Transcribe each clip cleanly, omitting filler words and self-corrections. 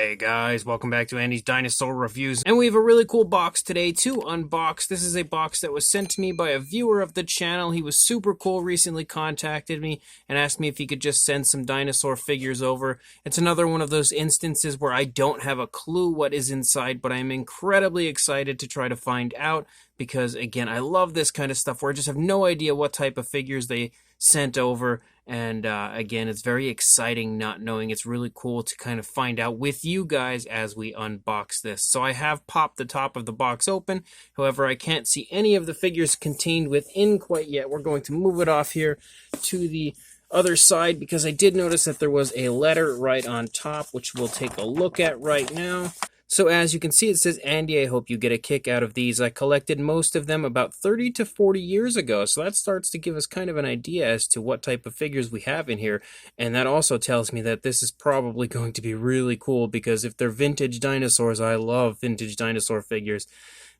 Hey guys, welcome back to Andy's Dinosaur Reviews, and we have a really cool box today to unbox. This is a box that was sent to me by a viewer of the channel. He was super cool, recently contacted me and asked me if he could just send some dinosaur figures over. It's another one of those instances where I don't have a clue what is inside, but I'm incredibly excited to try to find out because, again, I love this kind of stuff where I just have no idea what type of figures they sent over. And again, it's very exciting not knowing. It's really cool to kind of find out with you guys as we unbox this. So I have popped the top of the box open. However, I can't see any of the figures contained within quite yet. We're going to move it off here to the other side because I did notice that there was a letter right on top, which we'll take a look at right now. So as you can see, it says, Andy, I hope you get a kick out of these. I collected most of them about 30 to 40 years ago. So that starts to give us kind of an idea as to what type of figures we have in here. And that also tells me that this is probably going to be really cool because if they're vintage dinosaurs, I love vintage dinosaur figures.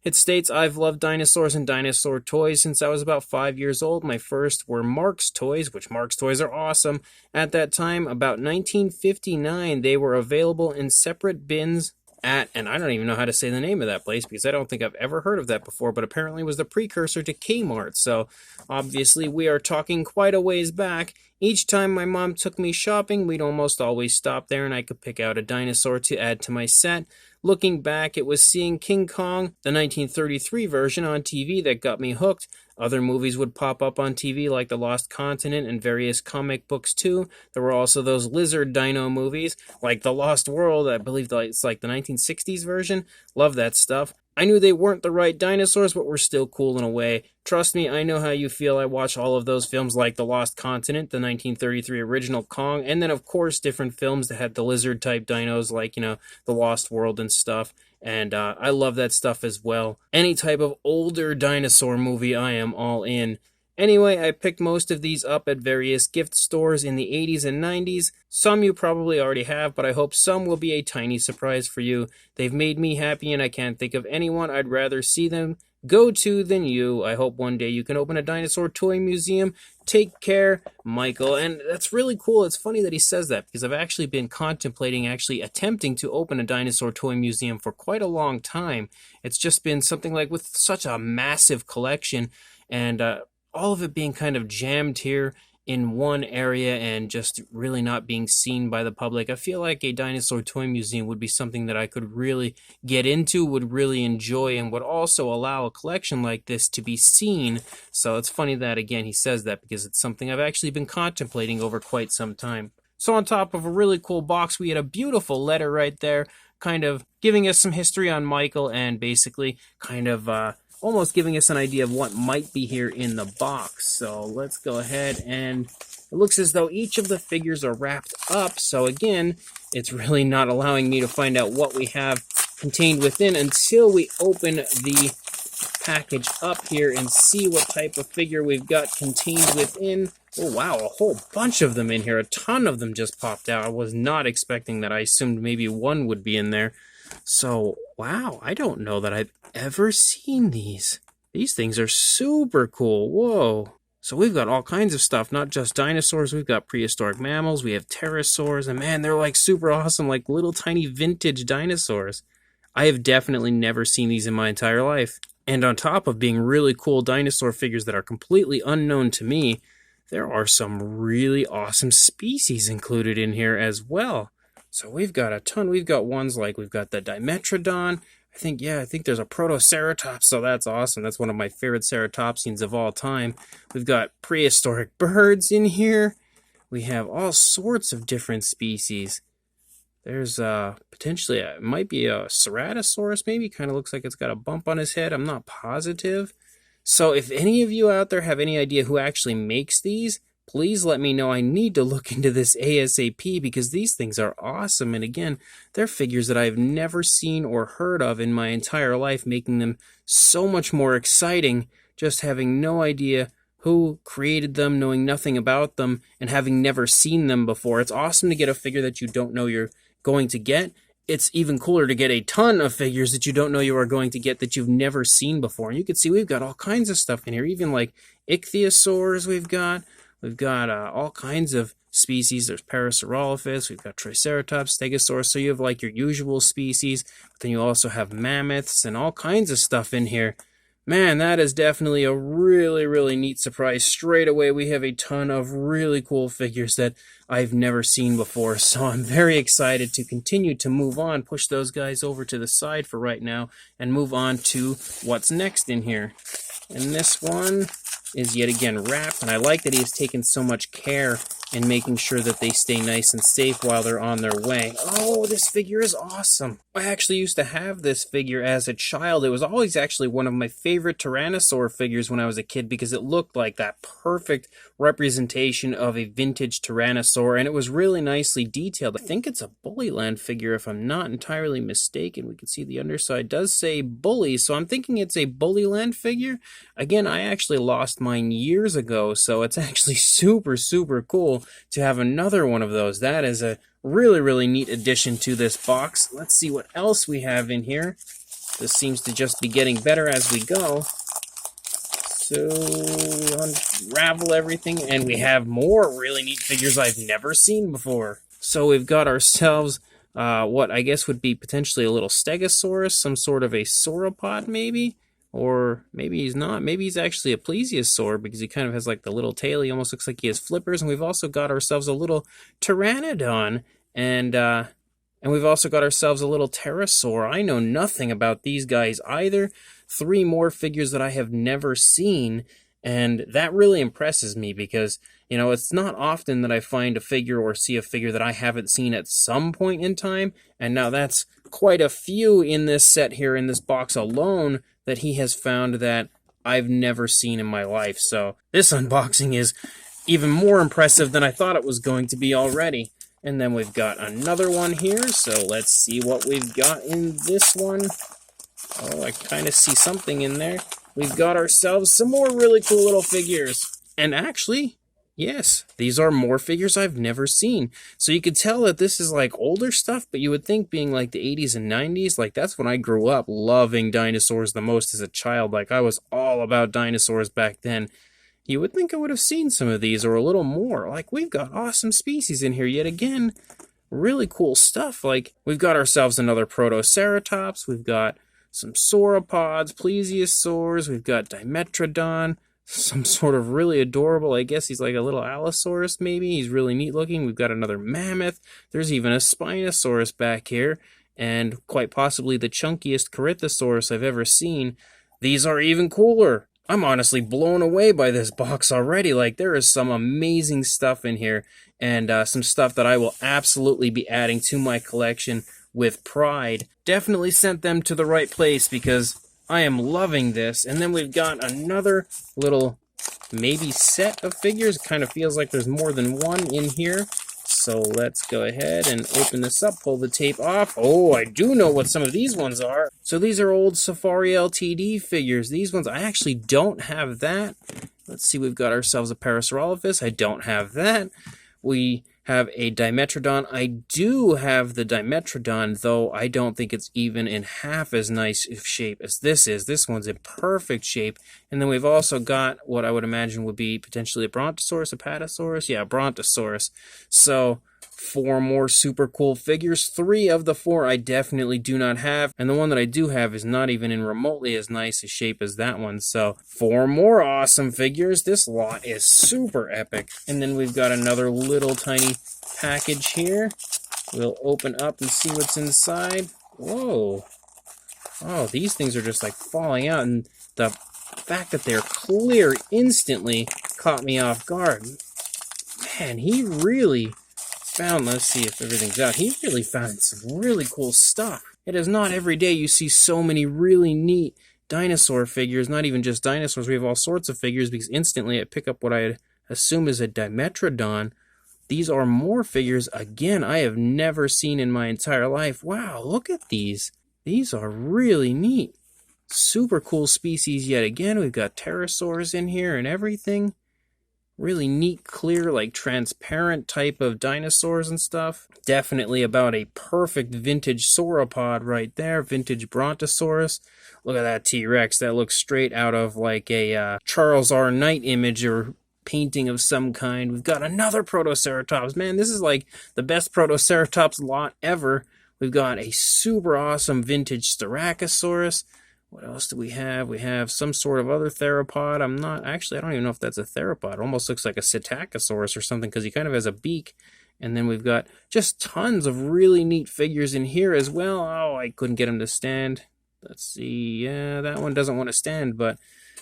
It states, I've loved dinosaurs and dinosaur toys since I was about 5 years old. My first were Mark's toys, which Mark's toys are awesome. At that time, about 1959, they were available in separate bins and I don't even know how to say the name of that place because I don't think I've ever heard of that before, but apparently it was the precursor to Kmart. So obviously we are talking quite a ways back. Each time my mom took me shopping, we'd almost always stop there and I could pick out a dinosaur to add to my set. Looking back, it was seeing King Kong, the 1933 version, on TV that got me hooked. Other movies would pop up on TV like The Lost Continent and various comic books too. There were also those lizard dino movies like The Lost World. I believe it's like the 1960s version. Love that stuff. I knew they weren't the right dinosaurs, but were still cool in a way. Trust me, I know how you feel. I watched all of those films like The Lost Continent, the 1933 original Kong, and then of course different films that had the lizard-type dinos like, The Lost World and stuff. And I love that stuff as well. Any type of older dinosaur movie, I am all in. Anyway, I picked most of these up at various gift stores in the 80s and 90s. Some you probably already have, but I hope some will be a tiny surprise for you. They've made me happy and I can't think of anyone I'd rather see them go to than you. I hope one day you can open a dinosaur toy museum. Take care, Michael. And that's really cool. It's funny that he says that because I've actually been contemplating attempting to open a dinosaur toy museum for quite a long time. It's just been something like with such a massive collection and all of it being kind of jammed here in one area and just really not being seen by the public. I feel like a dinosaur toy museum would be something that I could really get into, would really enjoy, and would also allow a collection like this to be seen. So it's funny that, again, he says that because it's something I've actually been contemplating over quite some time. So on top of a really cool box, we had a beautiful letter right there, kind of giving us some history on Michael and basically kind of almost giving us an idea of what might be here in the box. So let's go ahead, and it looks as though each of the figures are wrapped up. So again, it's really not allowing me to find out what we have contained within until we open the package up here and see what type of figure we've got contained within. Oh wow, a whole bunch of them in here. A ton of them just popped out. I was not expecting that. I assumed maybe one would be in there. So, wow, I don't know that I've ever seen these. These things are super cool. Whoa. So we've got all kinds of stuff, not just dinosaurs. We've got prehistoric mammals. We have pterosaurs. And man, they're like super awesome, like little tiny vintage dinosaurs. I have definitely never seen these in my entire life. And on top of being really cool dinosaur figures that are completely unknown to me, there are some really awesome species included in here as well. So we've got a ton. We've got ones like, we've got the Dimetrodon. I think there's a Protoceratops, so that's awesome. That's one of my favorite ceratopsians of all time. We've got prehistoric birds in here. We have all sorts of different species. There's potentially, it might be a Ceratosaurus maybe. Kind of looks like it's got a bump on his head. I'm not positive. So if any of you out there have any idea who actually makes these, please let me know. I need to look into this ASAP because these things are awesome. And again, they're figures that I've never seen or heard of in my entire life, making them so much more exciting, just having no idea who created them, knowing nothing about them, and having never seen them before. It's awesome to get a figure that you don't know you're going to get. It's even cooler to get a ton of figures that you don't know you are going to get that you've never seen before. And you can see we've got all kinds of stuff in here, even like ichthyosaurs we've got. We've got all kinds of species. There's Parasaurolophus, we've got Triceratops, Stegosaurus, so you have like your usual species, but then you also have mammoths and all kinds of stuff in here. Man, that is definitely a really, really neat surprise. Straight away, we have a ton of really cool figures that I've never seen before, so I'm very excited to continue to move on, push those guys over to the side for right now, and move on to what's next in here. And this one is yet again wrapped, and I like that he has taken so much care in making sure that they stay nice and safe while they're on their way. Oh, this figure is awesome. I actually used to have this figure as a child. It was always actually one of my favorite Tyrannosaur figures when I was a kid because it looked like that perfect representation of a vintage Tyrannosaur, and it was really nicely detailed. I think it's a Bullyland figure if I'm not entirely mistaken. We can see the underside does say Bully, so I'm thinking it's a Bullyland figure. Again, I actually lost mine years ago, so it's actually super, super cool to have another one of those. That is a really, really neat addition to this box. Let's see what else we have in here. This seems to just be getting better as we go. So we unravel everything, and we have more really neat figures I've never seen before. So we've got ourselves what I guess would be potentially a little Stegosaurus, some sort of a sauropod maybe? Or maybe he's not. Maybe he's actually a plesiosaur because he kind of has like the little tail. He almost looks like he has flippers. And we've also got ourselves a little pteranodon. And we've also got ourselves a little pterosaur. I know nothing about these guys either. 3 more figures that I have never seen. And that really impresses me because, you know, it's not often that I find a figure or see a figure that I haven't seen at some point in time. And now that's quite a few in this set here, in this box alone, that he has found that I've never seen in my life. So this unboxing is even more impressive than I thought it was going to be already. And then we've got another one here, so let's see what we've got in this one. Oh, I kind of see something in there. We've got ourselves some more really cool little figures. And actually, yes, these are more figures I've never seen. So you could tell that this is like older stuff, but you would think being like the 80s and 90s, like that's when I grew up loving dinosaurs the most as a child. Like I was all about dinosaurs back then. You would think I would have seen some of these or a little more. Like we've got awesome species in here yet again. Really cool stuff. Like we've got ourselves another Protoceratops. We've got some sauropods, plesiosaurs. We've got Dimetrodon. Some sort of really adorable, I guess he's like a little Allosaurus maybe. He's really neat looking. We've got another mammoth. There's even a Spinosaurus back here. And quite possibly the chunkiest Corythosaurus I've ever seen. These are even cooler. I'm honestly blown away by this box already. Like there is some amazing stuff in here. And some stuff that I will absolutely be adding to my collection with pride. Definitely sent them to the right place because I am loving this. And then we've got another little maybe set of figures. Kind of feels like there's more than one in here. So let's go ahead and open this up, pull the tape off. Oh, I do know what some of these ones are. So these are old Safari Ltd figures. These ones, I actually don't have that. Let's see, we've got ourselves a Parasaurolophus. I don't have that. We have a Dimetrodon. I do have the Dimetrodon, though I don't think it's even in half as nice of shape as this is. This one's in perfect shape. And then we've also got what I would imagine would be potentially a Brontosaurus, a Patasaurus. Yeah, Brontosaurus. So 4 more super cool figures. 3 of the 4 I definitely do not have. And the one that I do have is not even in remotely as nice a shape as that one. So 4 more awesome figures. This lot is super epic. And then we've got another little tiny package here. We'll open up and see what's inside. Whoa. Oh, these things are just like falling out. And the fact that they're clear instantly caught me off guard. Man, he really found, let's see if everything's out. He really found some really cool stuff. It is not every day you see so many really neat dinosaur figures, not even just dinosaurs. We have all sorts of figures because instantly I pick up what I assume is a Dimetrodon. These are more figures, again, I have never seen in my entire life. Wow, look at these. These are really neat. Super cool species yet again. We've got pterosaurs in here and everything. Really neat, clear, like transparent type of dinosaurs and stuff. Definitely about a perfect vintage sauropod right there. Vintage Brontosaurus. Look at that T-Rex. That looks straight out of like a Charles R. Knight image or painting of some kind. We've got another Protoceratops. Man, this is like the best Protoceratops lot ever. We've got a super awesome vintage Styracosaurus. What else do we have? We have some sort of other theropod. I don't even know if that's a theropod. It almost looks like a Psittacosaurus or something because he kind of has a beak. And then we've got just tons of really neat figures in here as well. Oh, I couldn't get him to stand. Let's see. Yeah, that one doesn't want to stand, but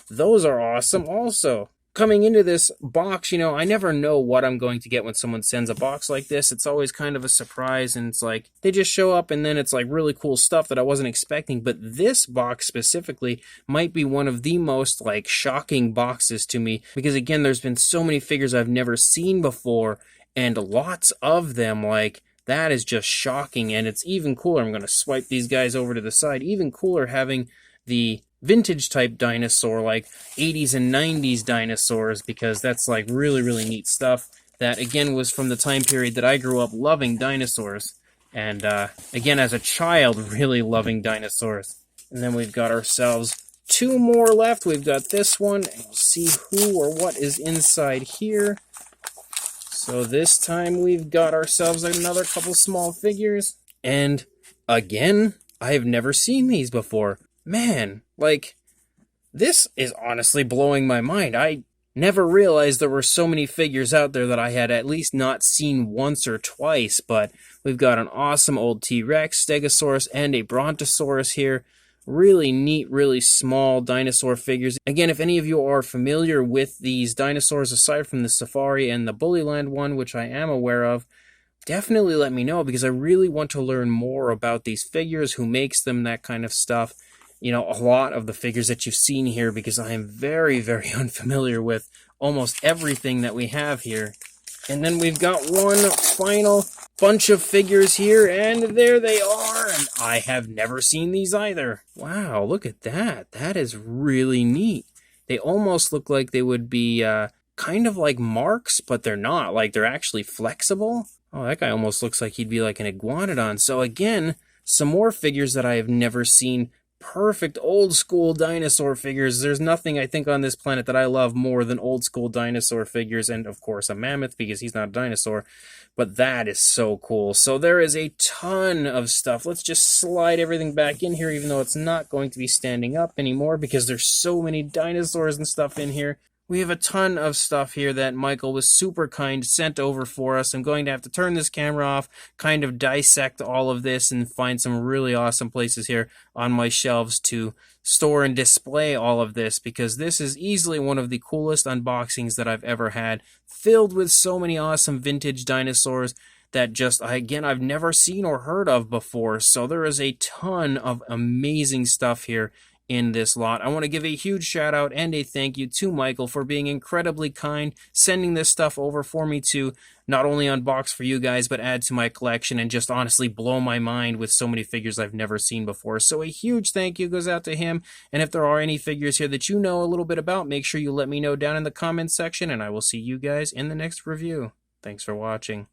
those are awesome also. Coming into this box, you know, I never know what I'm going to get when someone sends a box like this. It's always kind of a surprise, and it's like they just show up and then it's like really cool stuff that I wasn't expecting. But this box specifically might be one of the most like shocking boxes to me because, again, there's been so many figures I've never seen before and lots of them. Like, that is just shocking, and it's even cooler. I'm going to swipe these guys over to the side. Even cooler having the vintage type dinosaur, like 80s and 90s dinosaurs, because that's like really, really neat stuff that, again, was from the time period that I grew up loving dinosaurs. And again, as a child, really loving dinosaurs. And then we've got ourselves two more left. We've got this one, and we'll see who or what is inside here. So this time we've got ourselves another couple small figures. And again, I have never seen these before. Man, like, this is honestly blowing my mind. I never realized there were so many figures out there that I had at least not seen once or twice, but we've got an awesome old T-Rex, Stegosaurus, and a Brontosaurus here. Really neat, really small dinosaur figures. Again, if any of you are familiar with these dinosaurs, aside from the Safari and the Bullyland one, which I am aware of, definitely let me know, because I really want to learn more about these figures, who makes them, that kind of stuff. You know, a lot of the figures that you've seen here, because I am very, very unfamiliar with almost everything that we have here. And then we've got one final bunch of figures here, and there they are, and I have never seen these either. Wow, look at that. That is really neat. They almost look like they would be kind of like marks, but they're not. Like, they're actually flexible. Oh, that guy almost looks like he'd be like an iguanodon. So again, some more figures that I have never seen. Perfect old school dinosaur figures. There's nothing, I think, on this planet that I love more than old school dinosaur figures, and of course a mammoth, because he's not a dinosaur. But that is so cool. So there is a ton of stuff. Let's just slide everything back in here, even though it's not going to be standing up anymore because there's so many dinosaurs and stuff in here. We have a ton of stuff here that Michael was super kind, sent over for us. I'm going to have to turn this camera off, kind of dissect all of this, and find some really awesome places here on my shelves to store and display all of this, because this is easily one of the coolest unboxings that I've ever had, filled with so many awesome vintage dinosaurs that just, again, I've never seen or heard of before. So there is a ton of amazing stuff here in this lot. I want to give a huge shout out and a thank you to Michael for being incredibly kind, sending this stuff over for me to not only unbox for you guys, but add to my collection and just honestly blow my mind with so many figures I've never seen before. So a huge thank you goes out to him. And if there are any figures here that you know a little bit about, make sure you let me know down in the comments section, and I will see you guys in the next review. Thanks for watching.